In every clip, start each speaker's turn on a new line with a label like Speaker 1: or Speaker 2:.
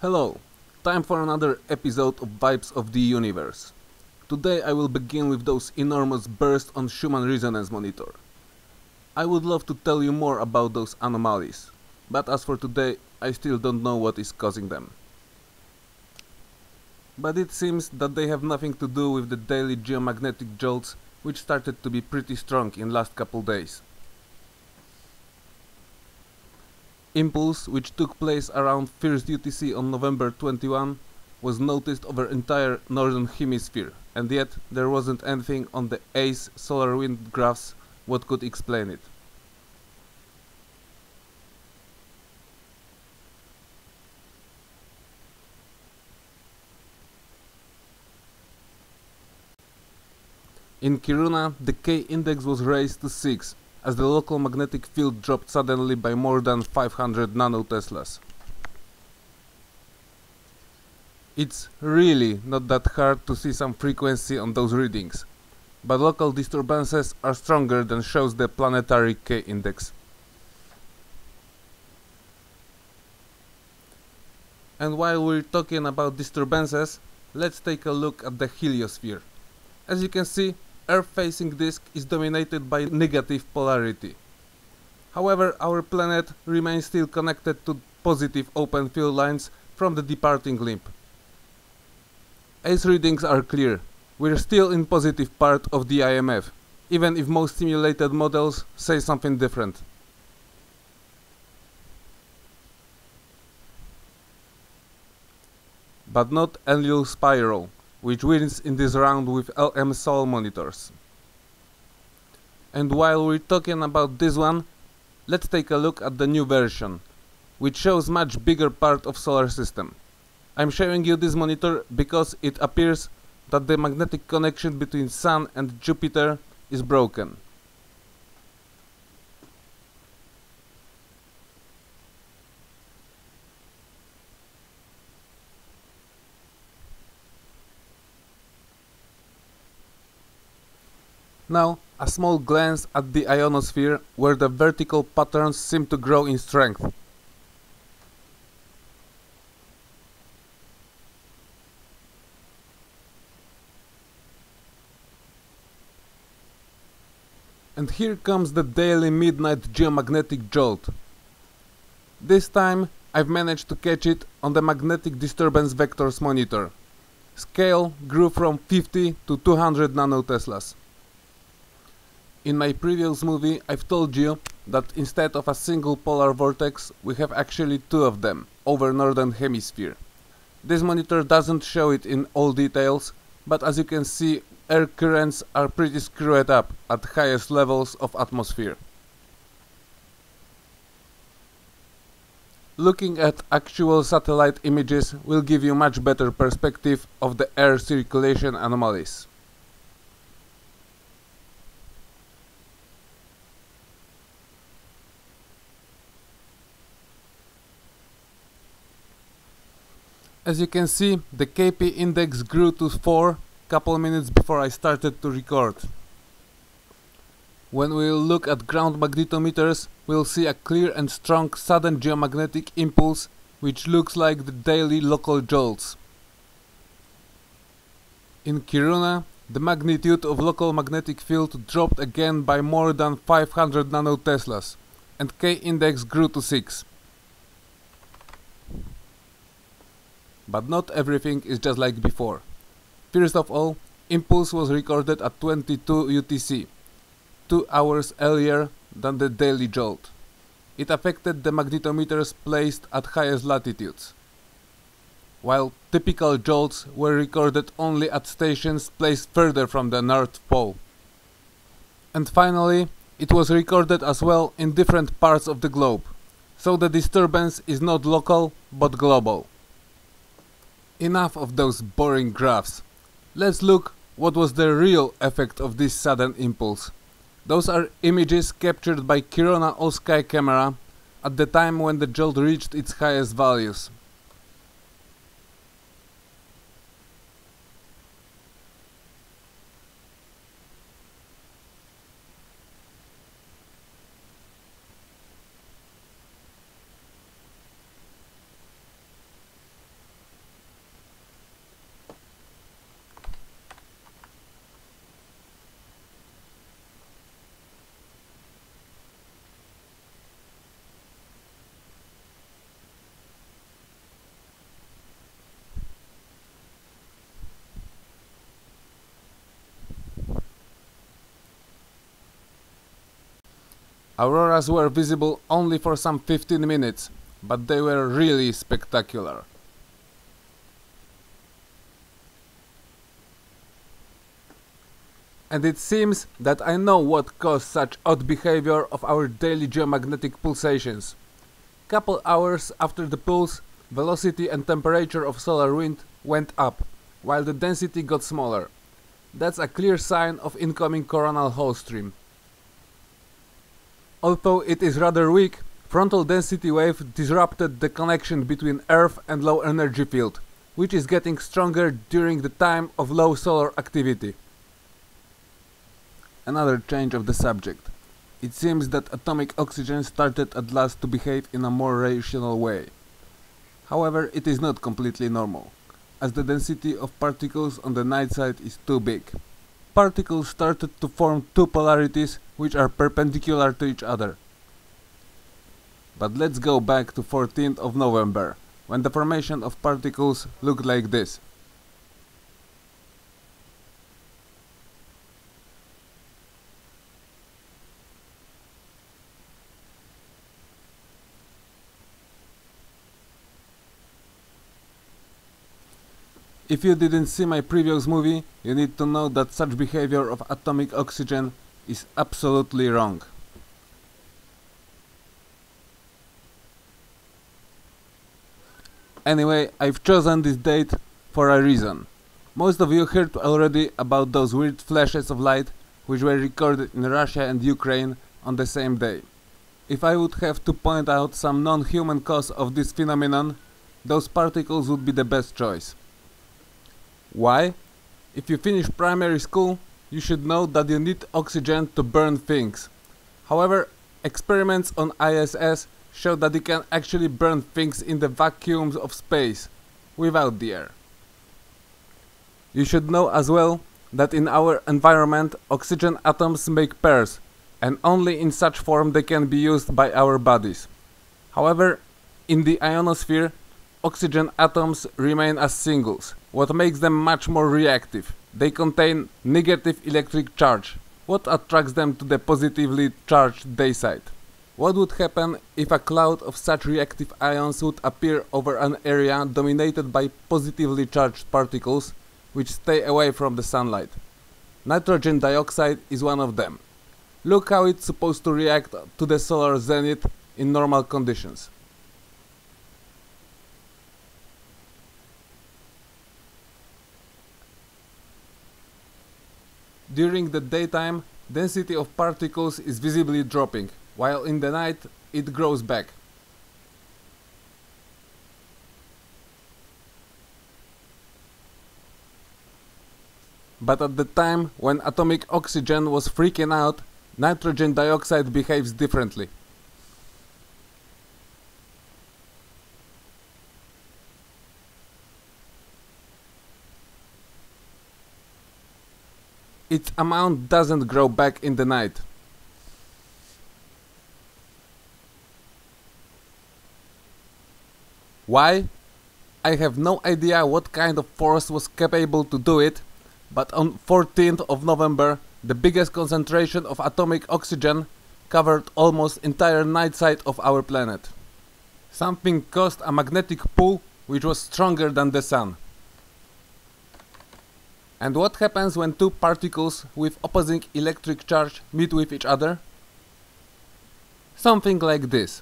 Speaker 1: Hello, time for another episode of Vibes of the Universe. Today I will begin with those enormous bursts on Schumann resonance monitor. I would love to tell you more about those anomalies, but as for today I still don't know what is causing them. But it seems that they have nothing to do with the daily geomagnetic jolts, which started to be pretty strong in last couple days. Impulse, which took place around first UTC on November 21, was noticed over entire northern hemisphere, and yet there wasn't anything on the ACE solar wind graphs what could explain it. In Kiruna, the K index was raised to 6, as the local magnetic field dropped suddenly by more than 500 nanoteslas. It's really not that hard to see some frequency on those readings, but local disturbances are stronger than shows the planetary K index. And while we're talking about disturbances, let's take a look at the Heliosphere. As you can see, Earth-facing disk is dominated by negative polarity. However, our planet remains still connected to positive open field lines from the departing limb. ACE readings are clear. We're still in positive part of the IMF, even if most simulated models say something different. But not Enlil spiral, which wins in this round with LM Sol monitors. And while we're talking about this one, let's take a look at the new version, which shows much bigger part of solar system. I'm showing you this monitor because it appears that the magnetic connection between Sun and Jupiter is broken. Now, a small glance at the Ionosphere, where the vertical patterns seem to grow in strength. And here comes the daily midnight geomagnetic jolt. This time I've managed to catch it on the magnetic disturbance vectors monitor. Scale grew from 50 to 200 nanoteslas. In my previous movie I've told you that instead of a single polar vortex we have actually two of them over northern hemisphere. This monitor doesn't show it in all details, but as you can see, air currents are pretty screwed up at highest levels of atmosphere. Looking at actual satellite images will give you much better perspective of the air circulation anomalies. As you can see, the KP index grew to 4 couple minutes before I started to record. When we'll look at ground magnetometers, we'll see a clear and strong sudden geomagnetic impulse, which looks like the daily local jolts. In Kiruna, the magnitude of local magnetic field dropped again by more than 500 nanoteslas, and K index grew to 6. But not everything is just like before. First of all, impulse was recorded at 22 UTC, 2 hours earlier than the daily jolt. It affected the magnetometers placed at highest latitudes, while typical jolts were recorded only at stations placed further from the North Pole. And finally, it was recorded as well in different parts of the globe, so the disturbance is not local but global. Enough of those boring graphs. Let's look what was the real effect of this sudden impulse. Those are images captured by Kiruna All-Sky camera at the time when the jolt reached its highest values. Auroras were visible only for some 15 minutes, but they were really spectacular. And it seems that I know what caused such odd behavior of our daily geomagnetic pulsations. Couple hours after the pulse, velocity and temperature of solar wind went up, while the density got smaller. That's a clear sign of incoming coronal hole stream. Although it is rather weak, frontal density wave disrupted the connection between Earth and low energy field, which is getting stronger during the time of low solar activity. Another change of the subject. It seems that atomic oxygen started at last to behave in a more rational way. However, it is not completely normal, as the density of particles on the night side is too big. Particles started to form two polarities which are perpendicular to each other. But let's go back to 14th of November, when the formation of particles looked like this. If you didn't see my previous movie, you need to know that such behavior of atomic oxygen is absolutely wrong. Anyway, I've chosen this date for a reason. Most of you heard already about those weird flashes of light which were recorded in Russia and Ukraine on the same day. If I would have to point out some non-human cause of this phenomenon, those particles would be the best choice. Why? If you finish primary school, you should know that you need oxygen to burn things. However, experiments on ISS show that you can actually burn things in the vacuums of space, without the air. You should know as well that in our environment oxygen atoms make pairs, and only in such form they can be used by our bodies. However, in the ionosphere, oxygen atoms remain as singles, what makes them much more reactive. They contain negative electric charge, what attracts them to the positively charged day side. What would happen if a cloud of such reactive ions would appear over an area dominated by positively charged particles, which stay away from the sunlight? Nitrogen dioxide is one of them. Look how it's supposed to react to the solar zenith in normal conditions. During the daytime, density of particles is visibly dropping, while in the night it grows back. But at the time when atomic oxygen was freaking out, nitrogen dioxide behaves differently. Its amount doesn't grow back in the night. Why? I have no idea what kind of force was capable to do it, but on 14th of November the biggest concentration of atomic oxygen covered almost entire night side of our planet. Something caused a magnetic pull which was stronger than the sun. And what happens when two particles with opposing electric charge meet with each other? Something like this.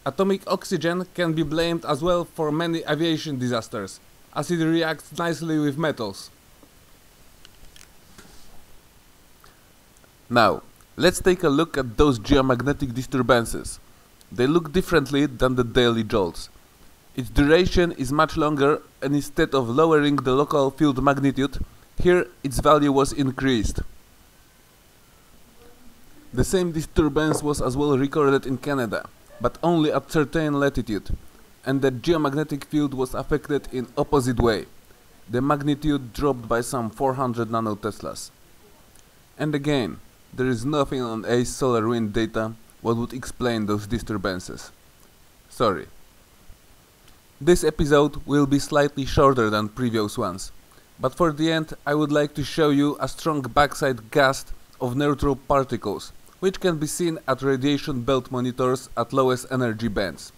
Speaker 1: Atomic oxygen can be blamed as well for many aviation disasters, as it reacts nicely with metals. Now, let's take a look at those geomagnetic disturbances. They look differently than the daily jolts. Its duration is much longer, and instead of lowering the local field magnitude, here its value was increased. The same disturbance was as well recorded in Canada, but only at certain latitude, and the geomagnetic field was affected in opposite way. The magnitude dropped by some 400 nanoteslas. And again, there is nothing on ACE solar wind data what would explain those disturbances. Sorry. This episode will be slightly shorter than previous ones, but for the end I would like to show you a strong backside gust of neutral particles, which can be seen at radiation belt monitors at lowest energy bands.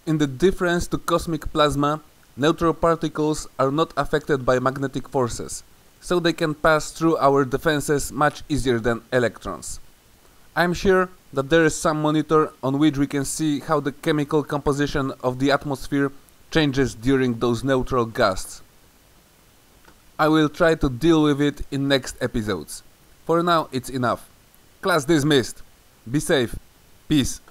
Speaker 1: In the difference to cosmic plasma, neutral particles are not affected by magnetic forces, so they can pass through our defenses much easier than electrons. I'm sure that there is some monitor on which we can see how the chemical composition of the atmosphere changes during those neutral gusts. I will try to deal with it in next episodes. For now it's enough. Class dismissed. Be safe. Peace.